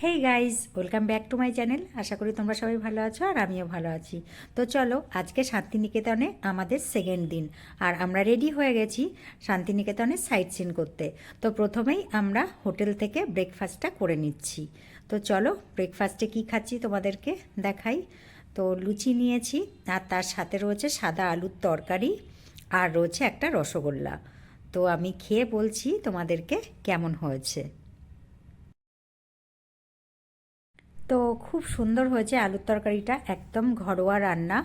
Hey guys, welcome back to my channel. আশা করি তোমরা সবাই ভালো আছো আর আমিও ভালো আছি। তো চলো, আজকে শান্তিনিকেতনে আমাদের সেকেন্ড দিন আর আমরা রেডি হয়ে গেছি শান্তিনিকেতনে সাইট সিন করতে। তো প্রথমেই আমরা হোটেল থেকে ব্রেকফাস্টটা করে নিচ্ছি। তো চলো, ব্রেকফাস্টে কি খাচ্ছি তোমাদেরকে দেখাই। তো লুচি নিয়েছি আর তার সাথে রয়েছে সাদা আলুর তরকারি আর রয়েছে একটা রসগোল্লা। তো আমি খেয়ে বলছি তোমাদেরকে কেমন হয়েছে। তো খুব সুন্দর হয়েছে আলুর তরকারিটা, একদম ঘরোয়া রান্না,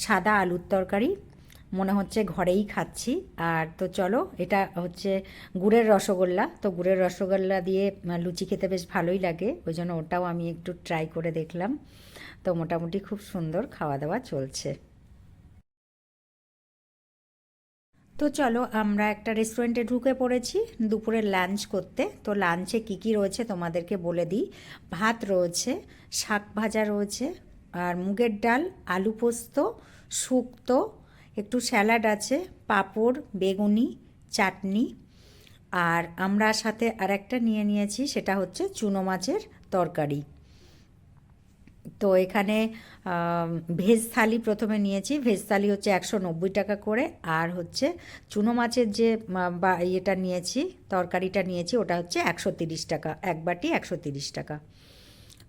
সাদা আলুর তরকারি, মনে হচ্ছে ঘরেই খাচ্ছি। আর তো চলো, এটা হচ্ছে গুড়ের রসগোল্লা। তো গুড়ের রসগোল্লা দিয়ে লুচি খেতে বেশ ভালোই লাগে, ওই জন্য ওটাও আমি একটু ট্রাই করে দেখলাম। তো মোটামুটি খুব সুন্দর খাওয়া দাওয়া চলছে। তো চলো, আমরা একটা রেস্টুরেন্টে ঢুকে পড়েছি দুপুরের লাঞ্চ করতে। তো লাঞ্চে কী কী রয়েছে তোমাদেরকে বলে দিই। ভাত রয়েছে, শাক ভাজা রয়েছে, আর মুগের ডাল, আলু পোস্ত, শুক্তো, একটু স্যালাড আছে, পাঁপড়, বেগুনি, চাটনি। আর আমরা সাথে আর একটা নিয়ে নিয়েছি, সেটা হচ্ছে চুনো মাছের তরকারি। তো এখানে ভেজ থালি প্রথমে নিয়েছি। ভেজ থালি হচ্ছে 190 টাকা করে। আর হচ্ছে চুনো মাছের যে বা ইয়েটা নিয়েছি, তরকারিটা নিয়েছি, ওটা হচ্ছে 130 টাকা, এক বাটি 130 টাকা।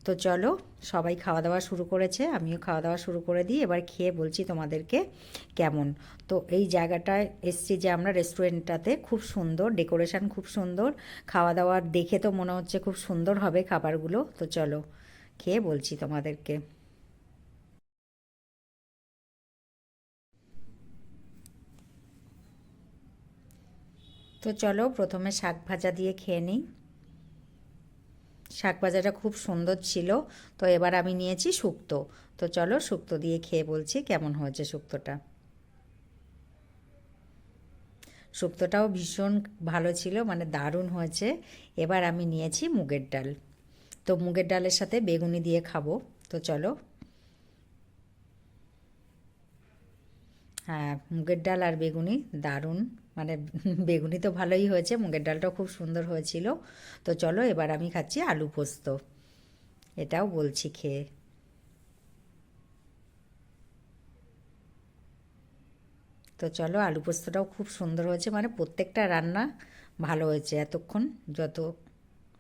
তো চলো, সবাই খাওয়া দাওয়া শুরু করেছে, আমিও খাওয়া দাওয়া শুরু করে দিই। এবার খেয়ে বলছি তোমাদেরকে কেমন। তো এই জায়গাটায় এসছি যে আমরা, রেস্টুরেন্টটাতে খুব সুন্দর ডেকোরেশন, খুব সুন্দর খাওয়া দাওয়ার, দেখে তো মনে হচ্ছে খুব সুন্দর হবে খাবারগুলো। তো চলো, খেয়ে বলছি তোমাদেরকে। তো চলো, প্রথমে শাক ভাজা দিয়ে খেয়ে নিই। শাক ভাজাটা খুব সুন্দর ছিল। তো এবার আমি নিয়েছি শুক্তো। তো চলো, শুক্তো দিয়ে খেয়ে বলছি কেমন হয়েছে শুক্তোটা। শুক্তোটাও ভীষণ ভালো ছিল, মানে দারুণ হয়েছে। এবার আমি নিয়েছি মুগের ডাল। তো মুগের ডালের সাথে বেগুনি দিয়ে খাবো। তো চলো। হ্যাঁ, মুগের ডাল আর বেগুনি দারুণ, মানে বেগুনি তো ভালোই হয়েছে, মুগের ডালটাও খুব সুন্দর হয়েছিল। তো চলো, এবার আমি খাচ্ছি আলু পোস্ত, এটাও বলছি খেয়ে। তো চলো, আলু পোস্তটাও খুব সুন্দর হয়েছে, মানে প্রত্যেকটা রান্না ভালো হয়েছে এতক্ষণ যত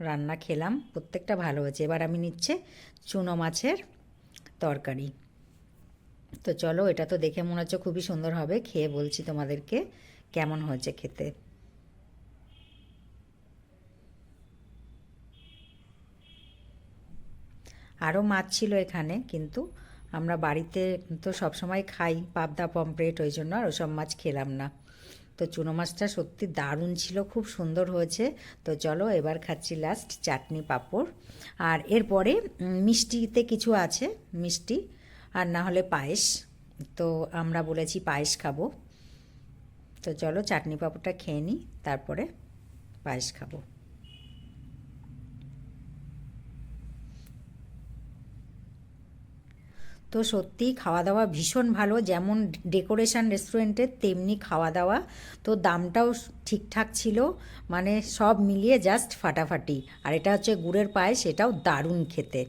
রান্না খেলাম, প্রত্যেকটা ভালো হয়েছে। এবার আমি নিচ্ছে চুনো মাছের তরকারি। তো চলো, এটা তো দেখে মনে হচ্ছে খুবই সুন্দর হবে, খেয়ে বলছি তোমাদেরকে কেমন হয়েছে খেতে। আরও মাছ ছিল এখানে, কিন্তু আমরা বাড়িতে তো সবসময় খাই পাবদা, পমফ্রেট, ওই জন্য আর ওসব মাছ খেলাম না। তো চুনো মাছটা সত্যি দারুণ ছিল, খুব সুন্দর হয়েছে। তো চলো, এবার খাচ্ছি লাস্ট চাটনি, পাঁপড়। আর এরপরে মিষ্টিতে কিছু আছে, মিষ্টি আর না হলে পায়েস। তো আমরা বলেছি পায়েস খাবো। তো চলো, চাটনি পাঁপড়টা খেয়ে নিই, তারপরে পায়েস খাবো। তো সত্যিই খাওয়া দাওয়া ভীষণ ভালো, যেমন ডেকোরেশন রেস্টুরেন্টের তেমনি খাওয়া দাওয়া। তো দামটাও ঠিকঠাক ছিল, মানে সব মিলিয়ে জাস্ট ফাটাফাটি। আর এটা হচ্ছে গুড়ের পায়েস, এটাও দারুণ খেতে।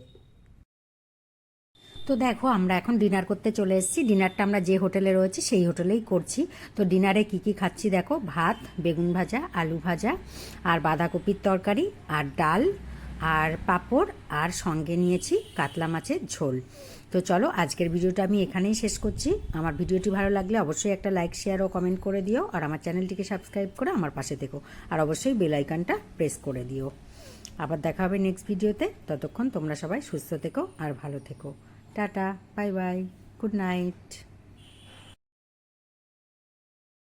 তো দেখো, আমরা এখন ডিনার করতে চলে এসেছি। ডিনারটা আমরা যে হোটেলে রয়েছে সেই হোটেলেই করছি। তো ডিনারে কি কি খাচ্ছি দেখো, ভাত, বেগুন ভাজা, আলু ভাজা, আর বাঁধাকপির তরকারি, আর ডাল, আর পাঁপড়, আর সঙ্গে নিয়েছি কাতলা মাছের ঝোল। তো চলো, আজকের ভিডিওটা আমি এখানেই শেষ করছি। আমার ভিডিওটি ভালো লাগলে অবশ্যই একটা লাইক, শেয়ার ও কমেন্ট করে দিও। আর আমার চ্যানেলটিকে সাবস্ক্রাইব করে আমার পাশে থেকো। আর অবশ্যই বেল আইকনটা প্রেস করে দিও। আবার দেখা হবে নেক্সট ভিডিওতে। ততক্ষণ তোমরা সবাই সুস্থ থেকো আর ভালো থেকো। Tata, bye bye, good night.